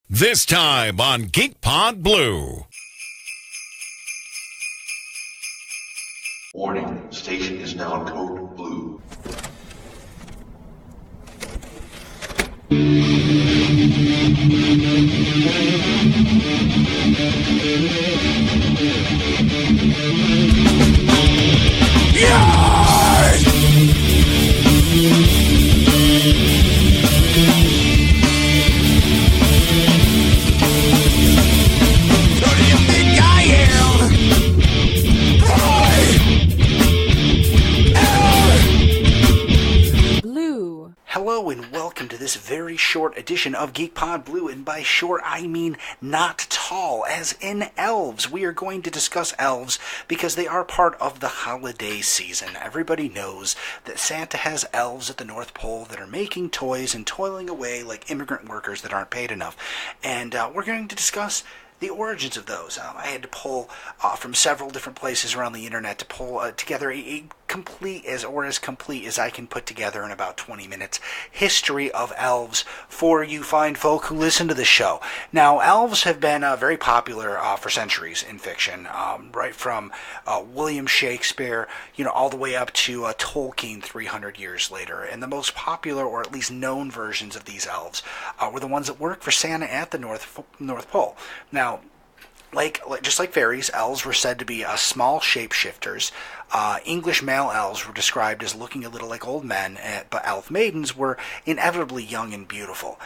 This time on GeekPod Blue. Warning, station is now code blue. Hello and welcome to this very short edition of GeekPod Blue, and by short I mean not tall, as in elves. We are going to discuss elves because they are part of the holiday season. Everybody knows that Santa has elves at the North Pole that are making toys and toiling away like immigrant workers that aren't paid enough. And we're going to discuss the origins of those. I had to pull from several different places around the internet to pull together a complete as complete as I can put together in about 20 minutes history of elves for you fine folk who listen to the show. Now, elves have been very popular for centuries in fiction, right from William Shakespeare, all the way up to Tolkien 300 years later. And the most popular, or at least known versions of these elves were the ones that worked for Santa at the North Pole. Now, just like fairies, elves were said to be small shapeshifters. English male elves were described as looking a little like old men, but elf maidens were inevitably young and beautiful.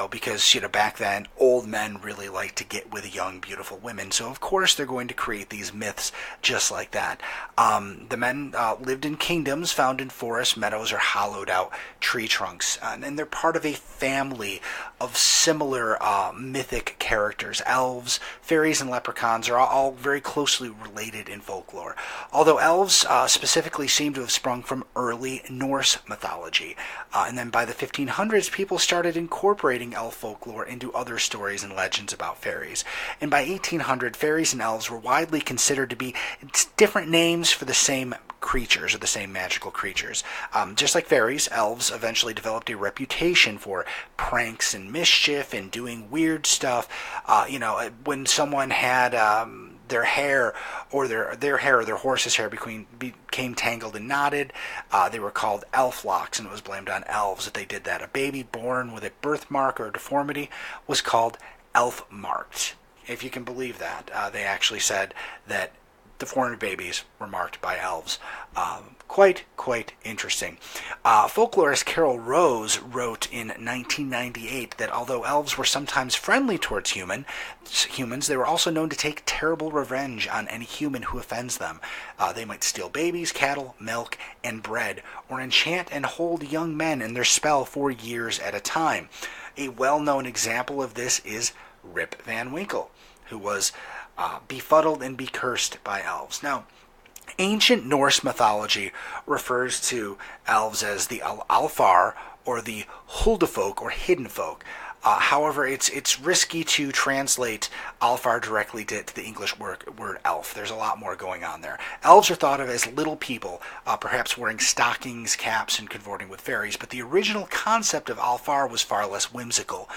Because back then old men really liked to get with young, beautiful women. So of course they're going to create these myths just like that. The men lived in kingdoms found in forests, meadows, or hollowed out tree trunks, and they're part of a family of similar mythic characters. Elves, fairies, and leprechauns are all very closely related in folklore, although elves specifically seem to have sprung from early Norse mythology. And then by the 1500s, people started incorporating elf folklore into other stories and legends about fairies. And by 1800, fairies and elves were widely considered to be different names for the same creatures, or the same magical creatures. Just like fairies, elves eventually developed a reputation for pranks and mischief and doing weird stuff. When someone had their hair or their hair or their horse's hair became tangled and knotted, they were called elf locks, and it was blamed on elves that they did that. A baby born with a birthmark or a deformity was called elf marked. If you can believe that, they actually said that deformed babies were marked by elves. Quite interesting. Folklorist Carol Rose wrote in 1998 that although elves were sometimes friendly towards humans, they were also known to take terrible revenge on any human who offends them. They might steal babies, cattle, milk, and bread, or enchant and hold young men in their spell for years at a time. A well-known example of this is Rip Van Winkle, who was befuddled and becursed by elves. Now, ancient Norse mythology refers to elves as the Alfar or the Huldafolk or hidden folk. However, it's risky to translate Alfar directly to the English word elf. There's a lot more going on there. Elves are thought of as little people, perhaps wearing stockings, caps, and consorting with fairies, but the original concept of Alfar was far less whimsical.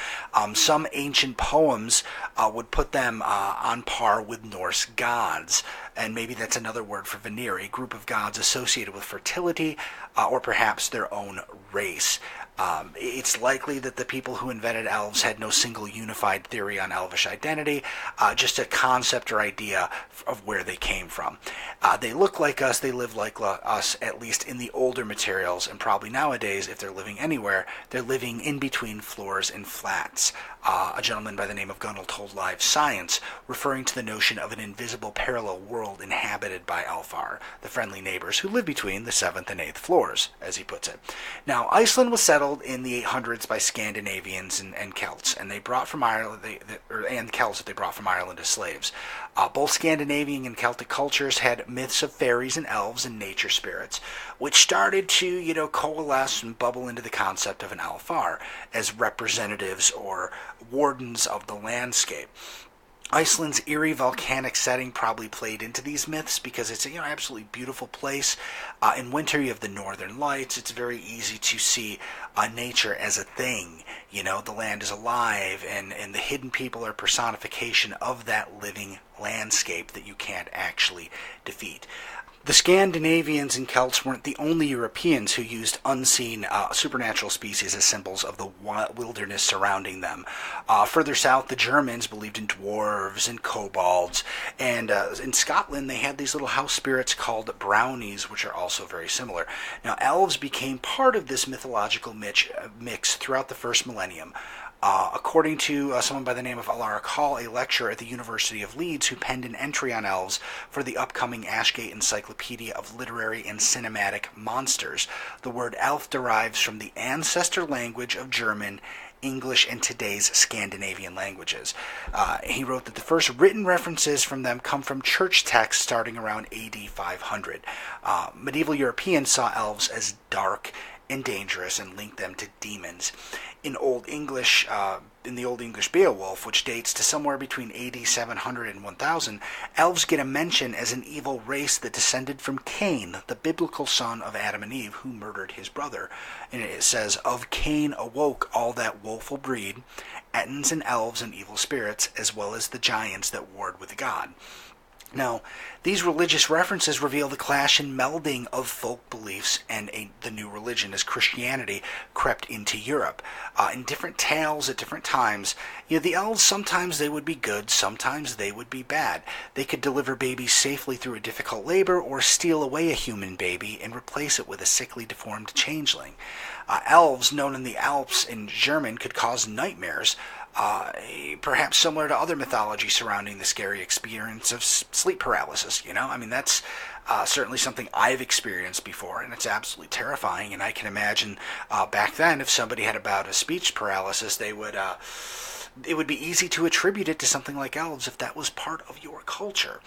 Some ancient poems would put them on par with Norse gods, and maybe that's another word for Vanir, a group of gods associated with fertility, or perhaps their own race. It's likely that the people who invented elves had no single unified theory on elvish identity, just a concept or idea of where they came from. They look like us, they live like us, at least in the older materials, and probably nowadays, if they're living anywhere, they're living in between floors and flats. A gentleman by the name of Gunnell told Live Science, referring to the notion of an invisible parallel world inhabited by Alfar, the friendly neighbors who live between the 7th and 8th floors, as he puts it. Now, Iceland was settled in the 800s by Scandinavians and Celts, and they brought from Ireland, and Celts that they brought from Ireland as slaves. Both Scandinavian and Celtic cultures had myths of fairies and elves and nature spirits, which started to, coalesce and bubble into the concept of an Alfar as representatives or wardens of the landscape. Iceland's eerie volcanic setting probably played into these myths because it's a absolutely beautiful place. In winter, you have the northern lights. It's very easy to see nature as a thing. The land is alive, and the hidden people are personification of that living landscape that you can't actually defeat. The Scandinavians and Celts weren't the only Europeans who used unseen supernatural species as symbols of the wilderness surrounding them. Further south, the Germans believed in dwarves and kobolds, and in Scotland they had these little house spirits called brownies, which are also very similar. Now, elves became part of this mythological mix throughout the first millennium. According to someone by the name of Alaric Hall, a lecturer at the University of Leeds who penned an entry on elves for the upcoming Ashgate Encyclopedia of Literary and Cinematic Monsters, the word elf derives from the ancestor language of German, English, and today's Scandinavian languages. He wrote that the first written references from them come from church texts starting around AD 500. Medieval Europeans saw elves as dark and dangerous and linked them to demons. In the Old English Beowulf, which dates to somewhere between AD 700 and 1000, elves get a mention as an evil race that descended from Cain, the biblical son of Adam and Eve, who murdered his brother. And it says, "Of Cain awoke all that woeful breed, Ettins and elves and evil spirits, as well as the giants that warred with God." Now, these religious references reveal the clash and melding of folk beliefs and the new religion as Christianity crept into Europe. In different tales at different times, the elves, sometimes they would be good, sometimes they would be bad. They could deliver babies safely through a difficult labor or steal away a human baby and replace it with a sickly, deformed changeling. Elves, known in the Alps in German, could cause nightmares, perhaps similar to other mythology surrounding the scary experience of sleep paralysis. That's certainly something I've experienced before, and it's absolutely terrifying. And I can imagine back then, if somebody had a bout of speech paralysis, it would be easy to attribute it to something like elves if that was part of your culture.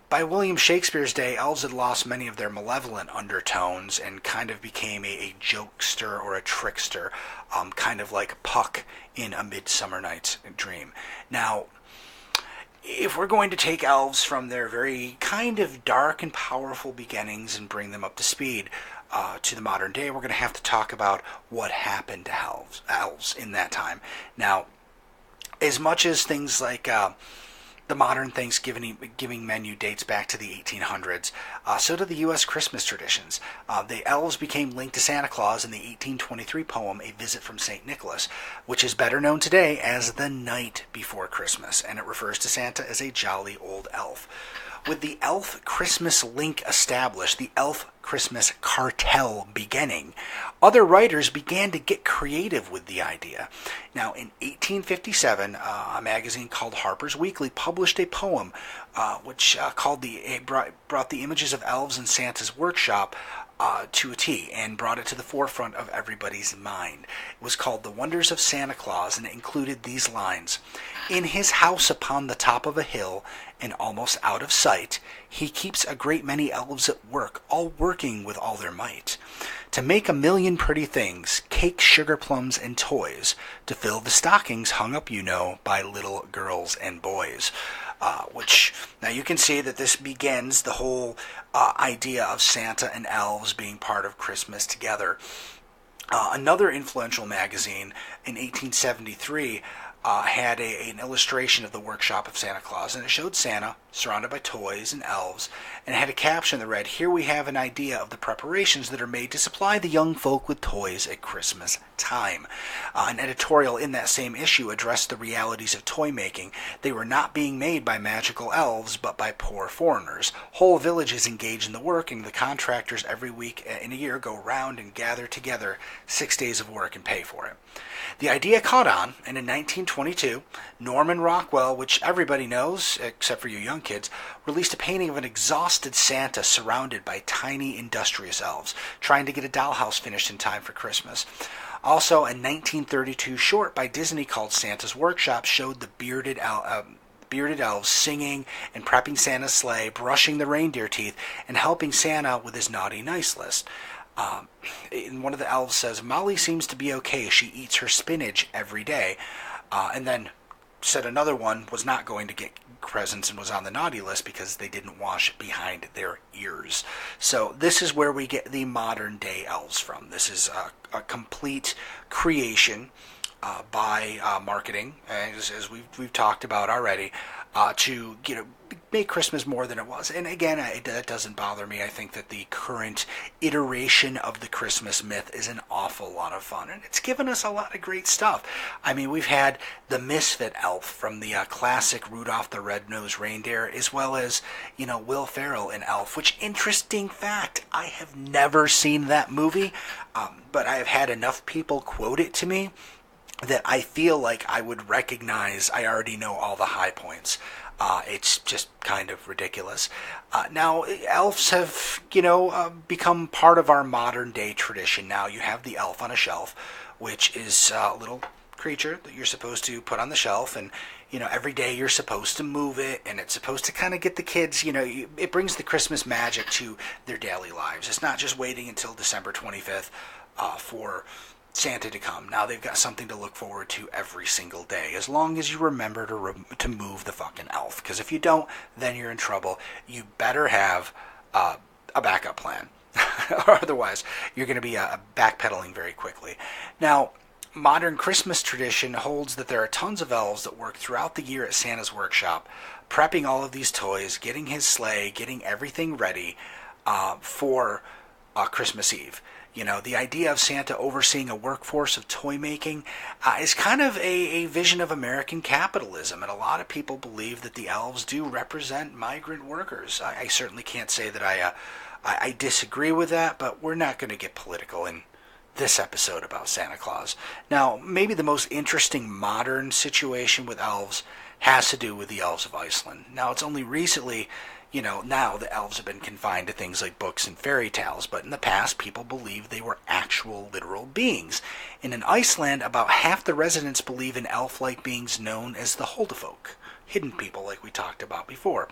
By William Shakespeare's day, elves had lost many of their malevolent undertones and kind of became a jokester or a trickster, kind of like Puck in A Midsummer Night's Dream. Now, if we're going to take elves from their very kind of dark and powerful beginnings and bring them up to speed to the modern day, we're going to have to talk about what happened to elves in that time. Now, as much as things like the modern Thanksgiving menu dates back to the 1800s. So do the U.S. Christmas traditions. The elves became linked to Santa Claus in the 1823 poem A Visit from St. Nicholas, which is better known today as The Night Before Christmas, and it refers to Santa as a jolly old elf. With the elf Christmas link established, the elf Christmas cartel beginning, other writers began to get creative with the idea. Now, in 1857, a magazine called Harper's Weekly published a poem which brought the images of elves in Santa's workshop to a T and brought it to the forefront of everybody's mind. It was called The Wonders of Santa Claus, and it included these lines. In his house upon the top of a hill, and almost out of sight, he keeps a great many elves at work, all working with all their might, to make a million pretty things, cakes, sugar plums, and toys, to fill the stockings hung up, by little girls and boys. Which, now you can see that this begins the whole idea of Santa and elves being part of Christmas together. Another influential magazine in 1873 had an illustration of the workshop of Santa Claus, and it showed Santa surrounded by toys and elves, and it had a caption that read, "Here we have an idea of the preparations that are made to supply the young folk with toys at Christmas time." An editorial in that same issue addressed the realities of toy making. They were not being made by magical elves, but by poor foreigners. Whole villages engage in the work, and the contractors every week in a year go round and gather together 6 days of work and pay for it. The idea caught on, and in 1922, Norman Rockwell, which everybody knows, except for you young kids, released a painting of an exhausted Santa surrounded by tiny, industrious elves, trying to get a dollhouse finished in time for Christmas. Also, a 1932 short by Disney called Santa's Workshop showed the bearded elves singing and prepping Santa's sleigh, brushing the reindeer teeth, and helping Santa with his naughty nice list. And one of the elves says, "Molly seems to be okay. She eats her spinach every day." And then said another one was not going to get presents and was on the naughty list because they didn't wash behind their ears. So this is where we get the modern day elves from. This is a complete creation by marketing, as we've talked about already, to make Christmas more than it was. And again, that doesn't bother me. I think that the current iteration of the Christmas myth is an awful lot of fun, and it's given us a lot of great stuff. I mean, we've had the misfit elf from the classic Rudolph the Red-Nosed Reindeer, as well as Will Ferrell in Elf. Which, interesting fact, I have never seen that movie, but I have had enough people quote it to me that I feel like I would recognize. I already know all the high points. It's just kind of ridiculous. Now, elves have, become part of our modern day tradition. Now, you have the elf on a shelf, which is a little creature that you're supposed to put on the shelf, and every day you're supposed to move it, and it's supposed to kind of get the kids, it brings the Christmas magic to their daily lives. It's not just waiting until December 25th for Santa to come. Now they've got something to look forward to every single day, as long as you remember to move the fucking elf. Because if you don't, then you're in trouble. You better have a backup plan, or otherwise you're going to be backpedaling very quickly. Now, modern Christmas tradition holds that there are tons of elves that work throughout the year at Santa's workshop, prepping all of these toys, getting his sleigh, getting everything ready for Christmas Eve. The idea of Santa overseeing a workforce of toy making is kind of a vision of American capitalism, and a lot of people believe that the elves do represent migrant workers. I certainly can't say that I disagree with that, but we're not going to get political in this episode about Santa Claus. Now, maybe the most interesting modern situation with elves has to do with the elves of Iceland. Now, it's only recently, now the elves have been confined to things like books and fairy tales, but in the past, people believed they were actual literal beings. And in Iceland, about half the residents believe in elf-like beings known as the Huldufolk, hidden people like we talked about before,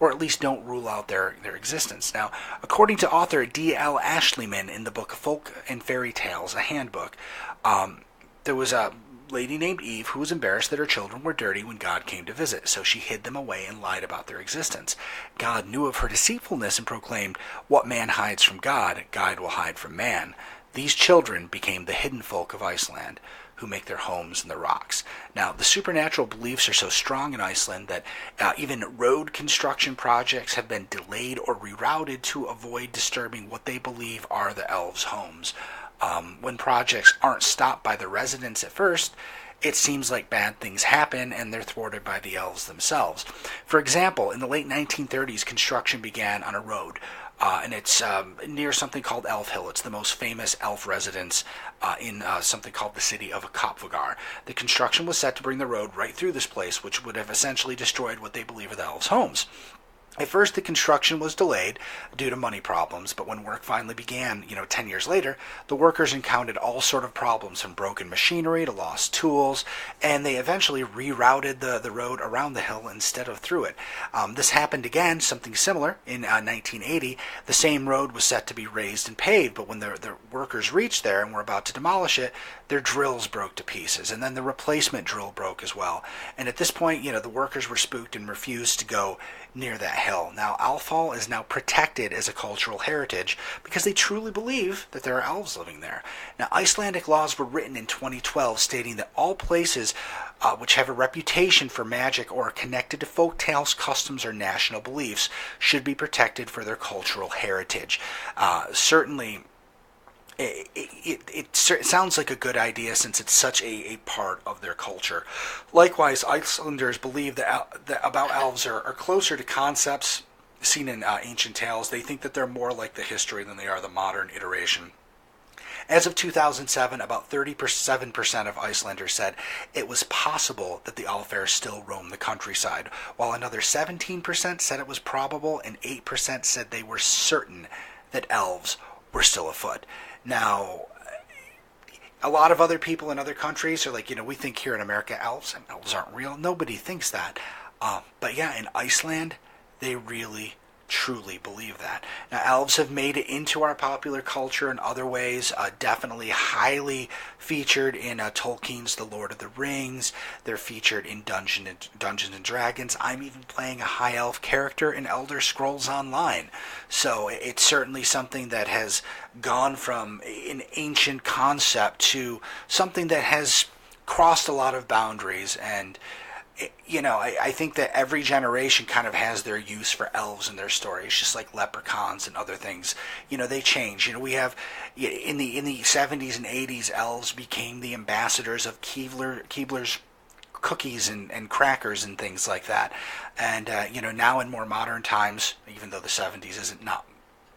or at least don't rule out their existence. Now, according to author D.L. Ashleyman in the book Folk and Fairy Tales, a handbook, there was a lady named Eve who was embarrassed that her children were dirty when God came to visit, so she hid them away and lied about their existence. God knew of her deceitfulness and proclaimed, "What man hides from God, God will hide from man." These children became the hidden folk of Iceland, who make their homes in the rocks. Now, the supernatural beliefs are so strong in Iceland that even road construction projects have been delayed or rerouted to avoid disturbing what they believe are the elves' homes. When projects aren't stopped by the residents at first, it seems like bad things happen and they're thwarted by the elves themselves. For example, in the late 1930s, construction began on a road, and it's near something called Elf Hill. It's the most famous elf residence in something called the city of Kopvagar. The construction was set to bring the road right through this place, which would have essentially destroyed what they believe are the elves' homes. At first, the construction was delayed due to money problems, but when work finally began, 10 years later, the workers encountered all sort of problems, from broken machinery to lost tools, and they eventually rerouted the road around the hill instead of through it. This happened again, something similar, in 1980. The same road was set to be raised and paved, but when the workers reached there and were about to demolish it, their drills broke to pieces, and then the replacement drill broke as well. And at this point, the workers were spooked and refused to go near that hill. Now, Alfhall is now protected as a cultural heritage because they truly believe that there are elves living there. Now, Icelandic laws were written in 2012 stating that all places which have a reputation for magic or are connected to folk tales, customs, or national beliefs should be protected for their cultural heritage. Certainly, it sounds like a good idea since it's such a part of their culture. Likewise, Icelanders believe that about elves are closer to concepts seen in ancient tales. They think that they're more like the history than they are the modern iteration. As of 2007, about 37% of Icelanders said it was possible that the Alfar still roam the countryside, while another 17% said it was probable, and 8% said they were certain that elves were still afoot. Now, a lot of other people in other countries are like, we think here in America elves aren't real. Nobody thinks that. But yeah, in Iceland, they really truly believe that. Now, elves have made it into our popular culture in other ways, definitely highly featured in Tolkien's The Lord of the Rings. They're featured in Dungeons and Dragons. I'm even playing a high elf character in Elder Scrolls Online. So it's certainly something that has gone from an ancient concept to something that has crossed a lot of boundaries. And I think that every generation kind of has their use for elves in their stories, just like leprechauns and other things. They change. We have in the 70s and 80s, elves became the ambassadors of Keebler's cookies and crackers and things like that. And now in more modern times, even though the 70s isn't not,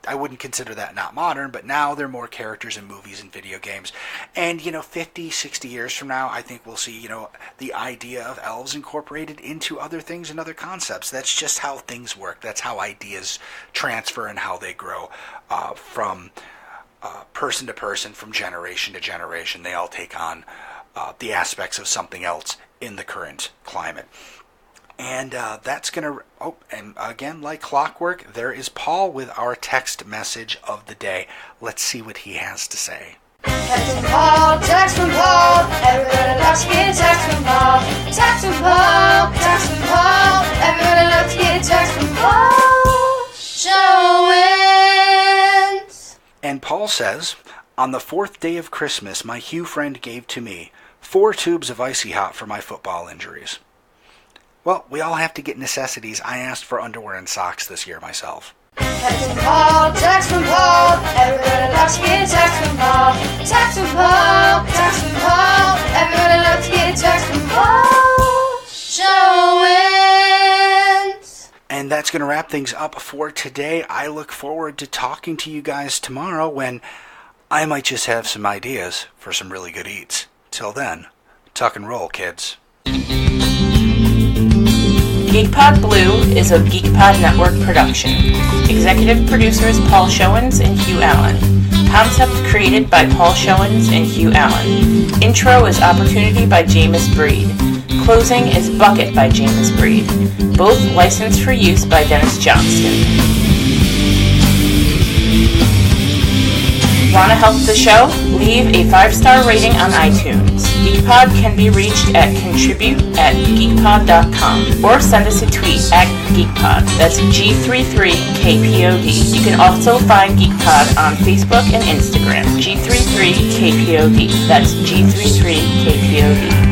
I wouldn't consider that not modern, but now there are more characters in movies and video games. And, 50, 60 years from now, I think we'll see, the idea of elves incorporated into other things and other concepts. That's just how things work. That's how ideas transfer and how they grow from person to person, from generation to generation. They all take on the aspects of something else in the current climate. And that's going to... Oh, and again, like clockwork, there is Paul with our text message of the day. Let's see what he has to say. Text from Paul, text from Paul. Everybody loves to get a text from Paul. Text from Paul, text from Paul. Everybody loves to get a text from Paul. Show wins. And Paul says, on the 4th day of Christmas, my Hugh friend gave to me 4 tubes of Icy Hot for my football injuries. Well, we all have to get necessities. I asked for underwear and socks this year myself. Text from Paul, text from Paul. Everybody loves to get a text from Paul. Text from Paul, text from Paul. Everybody loves to get a text from Paul. Show wins. And that's going to wrap things up for today. I look forward to talking to you guys tomorrow when I might just have some ideas for some really good eats. Till then, tuck and roll, kids. GeekPod Blue is a GeekPod Network production. Executive producers Paul Showens and Hugh Allen. Concept created by Paul Showens and Hugh Allen. Intro is Opportunity by Jamus Breed. Closing is Bucket by Jamus Breed. Both licensed for use by Dennis Johnston. Want to help the show? Leave a 5-star rating on iTunes. GeekPod can be reached at contribute@geekpod.com or send us a tweet at GeekPod. That's G33kpod. You can also find GeekPod on Facebook and Instagram. G33kpod. That's G33kpod.